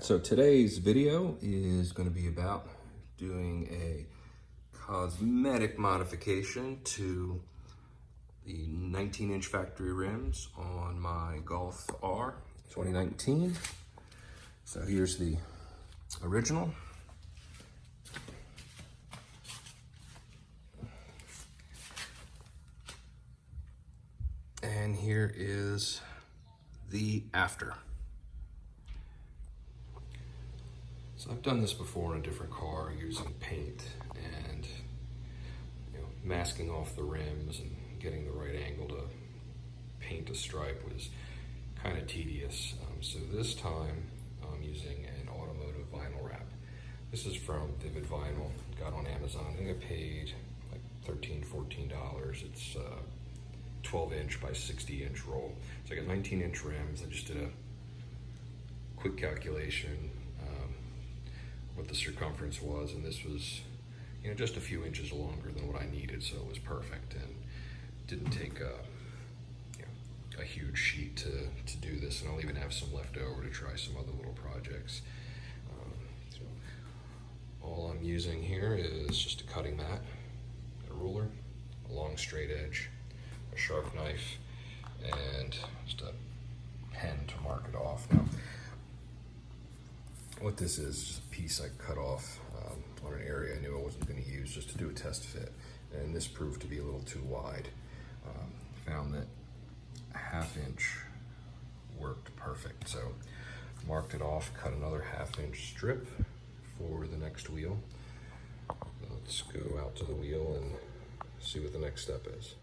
So today's video is going to be about doing a cosmetic modification to the 19-inch factory rims on my Golf R 2019. So here's the original. And here is the after. So I've done this before in a different car using paint and masking off the rims and getting the right angle to paint a stripe was kind of tedious. So this time I'm using an automotive vinyl wrap. This is from Vivid Vinyl, got on Amazon. I think I paid like $13, $14. It's 12-inch by 60-inch roll. So I got 19-inch rims. I just did a quick calculation what the circumference was, and this was just a few inches longer than what I needed, so it was perfect and didn't take a huge sheet to do this, and I'll even have some left over to try some other little projects. So all I'm using here is just a cutting mat, a ruler, a long straight edge, a sharp knife, and just a pen to mark it off. Now, what this is just a piece I cut off on an area I knew I wasn't going to use just to do a test fit, and this proved to be a little too wide. Found that a ½ inch worked perfect, so marked it off, cut another ½ inch strip for the next wheel. Let's go out to the wheel and see what the next step is.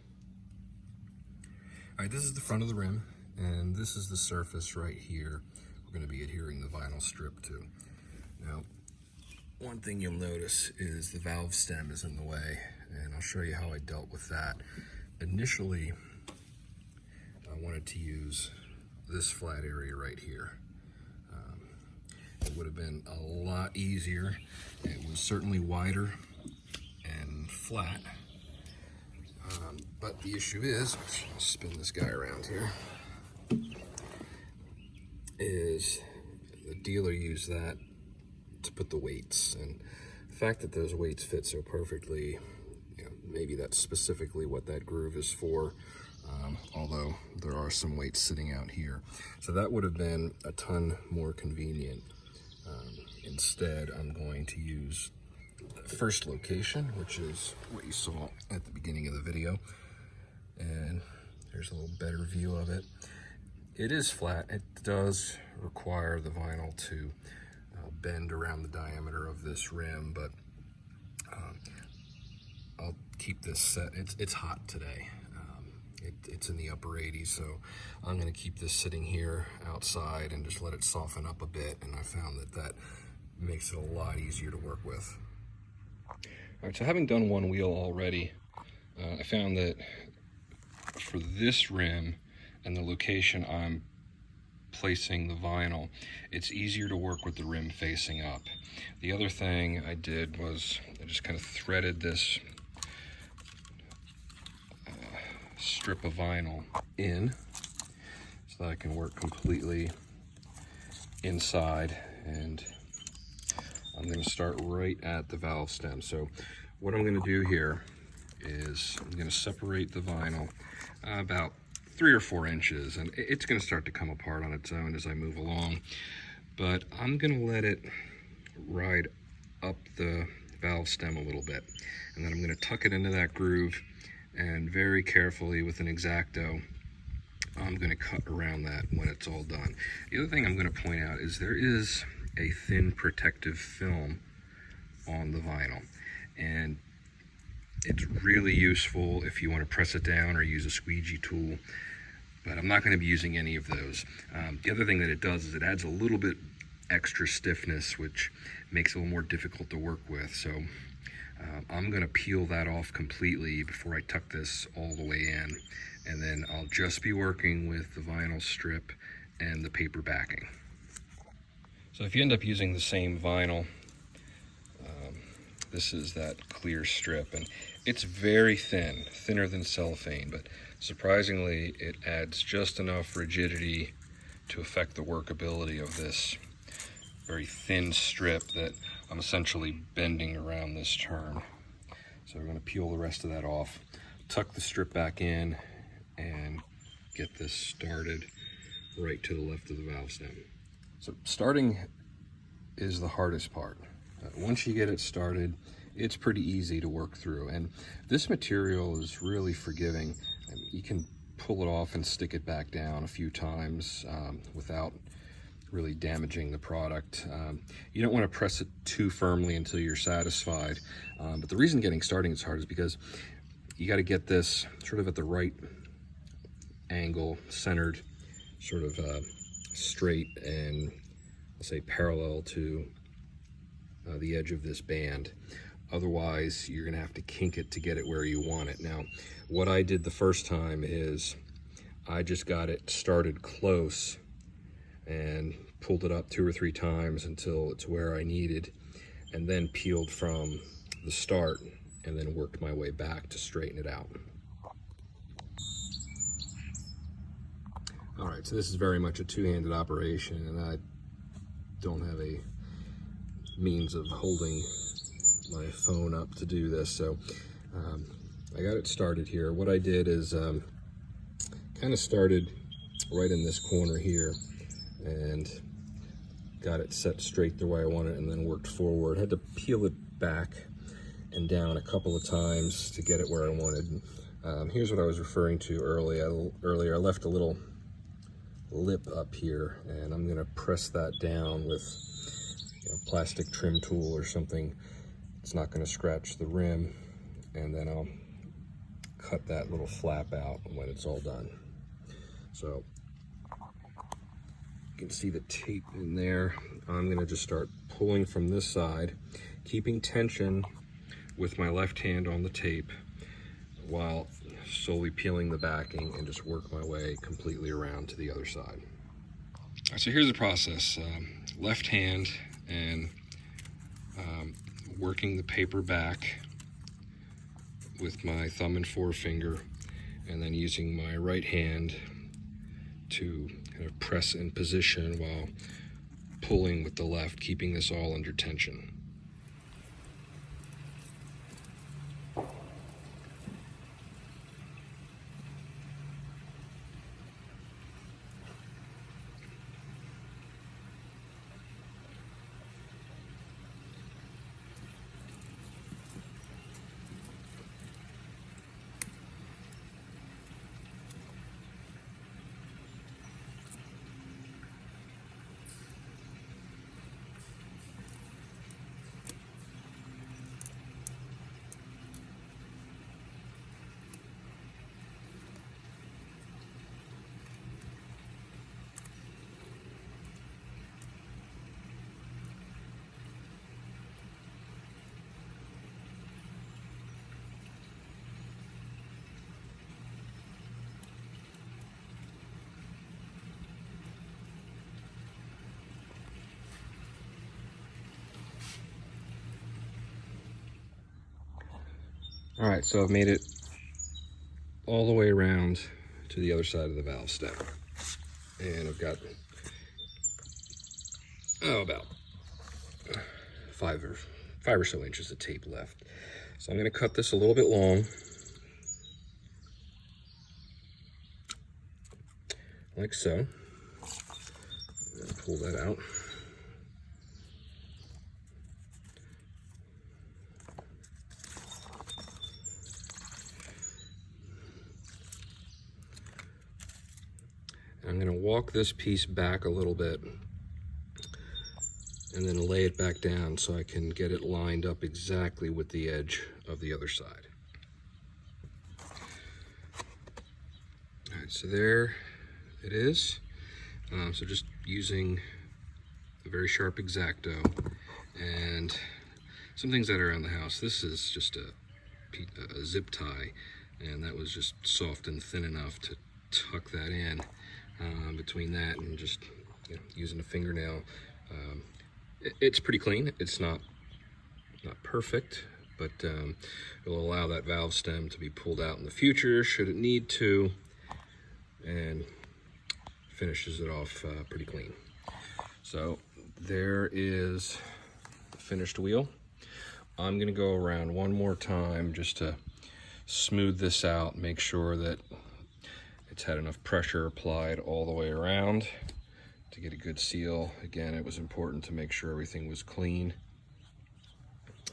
All right, this is the front of the rim, and this is the surface right here we're going to be adhering the vinyl strip to. Now, one thing you'll notice is the valve stem is in the way, and I'll show you how I dealt with that. Initially, I wanted to use this flat area right here. It would have been a lot easier. It was certainly wider and flat. But the issue is, I'll spin this guy around here, is the dealer used that to put the weights, and the fact that those weights fit so perfectly, maybe that's specifically what that groove is for, although there are some weights sitting out here. So that would have been a ton more convenient. Instead, I'm going to use the first location, which is what you saw at the beginning of the video, and there's a little better view of it. It is flat. It does require the vinyl to bend around the diameter of this rim, but I'll keep this set. It's hot today. It's in the upper 80s, so I'm going to keep this sitting here outside and just let it soften up a bit, and I found that makes it a lot easier to work with. All right, so having done one wheel already, I found that for this rim and the location I'm placing the vinyl, it's easier to work with the rim facing up. The other thing I did was I just kind of threaded this strip of vinyl in so that I can work completely inside, and I'm going to start right at the valve stem. So what I'm going to do here is I'm going to separate the vinyl about 3 or 4 inches, and it's going to start to come apart on its own as I move along, but I'm going to let it ride up the valve stem a little bit, and then I'm going to tuck it into that groove, and very carefully with an X-Acto I'm going to cut around that when it's all done. The other thing I'm going to point out is there is a thin protective film on the vinyl, and it's really useful if you want to press it down or use a squeegee tool, but I'm not going to be using any of those. The other thing that it does is it adds a little bit extra stiffness, which makes it a little more difficult to work with. So I'm going to peel that off completely before I tuck this all the way in, and then I'll just be working with the vinyl strip and the paper backing. So if you end up using the same vinyl, this is that clear strip, and it's very thin, thinner than cellophane, but surprisingly it adds just enough rigidity to affect the workability of this very thin strip that I'm essentially bending around this turn. So we're going to peel the rest of that off, tuck the strip back in, and get this started right to the left of the valve stem. So starting is the hardest part. Once you get it started, it's pretty easy to work through, and this material is really forgiving. You can pull it off and stick it back down a few times without really damaging the product. You don't want to press it too firmly until you're satisfied, but the reason getting starting is hard is because you got to get this sort of at the right angle, centered, sort of straight, and I'll say parallel to the edge of this band. Otherwise, you're going to have to kink it to get it where you want it. Now, what I did the first time is I just got it started close and pulled it up 2 or 3 times until it's where I needed, and then peeled from the start and then worked my way back to straighten it out. All right, so this is very much a two-handed operation, and I don't have a means of holding my phone up to do this, so I got it started here. What I did is kind of started right in this corner here and got it set straight the way I wanted, and then worked forward. Had to peel it back and down a couple of times to get it where I wanted. Here's what I was referring to earlier. I left a little lip up here, and I'm going to press that down with a plastic trim tool or something. It's not going to scratch the rim, and then I'll cut that little flap out when it's all done. So you can see the tape in there. I'm going to just start pulling from this side, keeping tension with my left hand on the tape while slowly peeling the backing, and just work my way completely around to the other side. All right, so here's the process. Left hand and working the paper back with my thumb and forefinger, and then using my right hand to kind of press in position while pulling with the left, keeping this all under tension. All right, so I've made it all the way around to the other side of the valve stem, and I've got about 5 or so inches of tape left. So I'm going to cut this a little bit long, like so. Pull that out. I'm going to walk this piece back a little bit and then lay it back down so I can get it lined up exactly with the edge of the other side. All right, so there it is. So just using a very sharp X-Acto and some things that are around the house. This is just a zip tie, and that was just soft and thin enough to tuck that in. Between that and just using a fingernail, it's pretty clean. It's not perfect, but it'll allow that valve stem to be pulled out in the future should it need to, and finishes it off pretty clean. So there is the finished wheel. I'm gonna go around one more time just to smooth this out, make sure that it's had enough pressure applied all the way around to get a good seal. Again, it was important to make sure everything was clean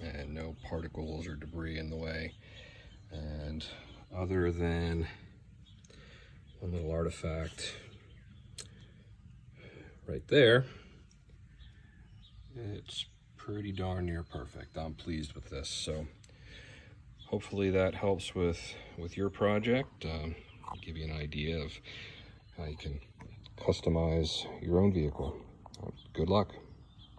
and no particles or debris in the way. And other than one little artifact right there, it's pretty darn near perfect. I'm pleased with this. So hopefully that helps with your project. Give you an idea of how you can customize your own vehicle. Good luck.